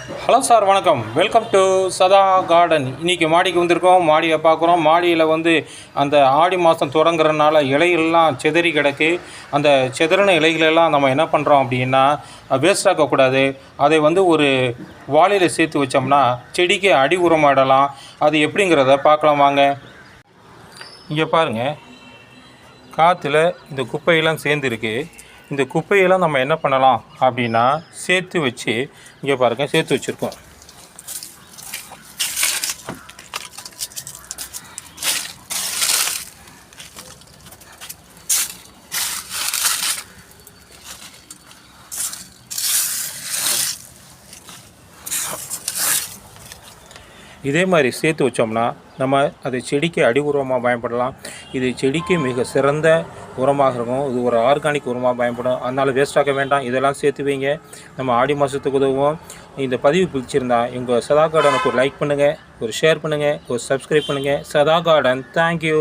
Hello sir, வணக்கம். Welcome to சதா garden. இன்றைக்கி மாடிக்கு வந்திருக்கோம். மாடியை பார்க்குறோம். மாடியில் அந்த ஆடி மாதம் தொடங்குறதுனால இலைகள்லாம் சிதறி கிடக்கு. அந்த சிதறின இலைகளெல்லாம் நம்ம என்ன பண்ணுறோம் அப்படின்னா, வேஸ்ட் ஆக்கக்கூடாது. அதை ஒரு வாளியில் சேர்த்து வச்சோம்னா செடிக்கு அடி உரமாடலாம். அது எப்படிங்கிறத பார்க்கலாம் வாங்க. இங்கே பாருங்கள், காற்றுல இந்த குப்பையெல்லாம் சேர்ந்துருக்கு. இந்த குப்பையெல்லாம் நம்ம என்ன பண்ணலாம் அப்படின்னா சேர்த்து வச்சு, இங்கே பாருங்கள், சேர்த்து வச்சுருக்கோம். இதே மாதிரி சேர்த்து வச்சோம்னா நம்ம அது செடிக்கு அடி உரமாக பயன்படலாம். இது செடிக்கு மிக சிறந்த உரமாக இருக்கும். இது ஒரு ஆர்கானிக் உரமாக பயன்படும். அதனால் வேஸ்ட்டாக்க வேண்டாம். இதெல்லாம் சேர்த்து வைங்க. நம்ம ஆடி மாதத்துக்கு உதவும். இந்த பதிவு பிடிச்சிருந்தா எங்கள் சதா கார்டனுக்கு ஒரு லைக் பண்ணுங்கள், ஒரு ஷேர் பண்ணுங்கள், ஒரு சப்ஸ்கிரைப் பண்ணுங்கள். சதா கார்டன். தேங்க்யூ.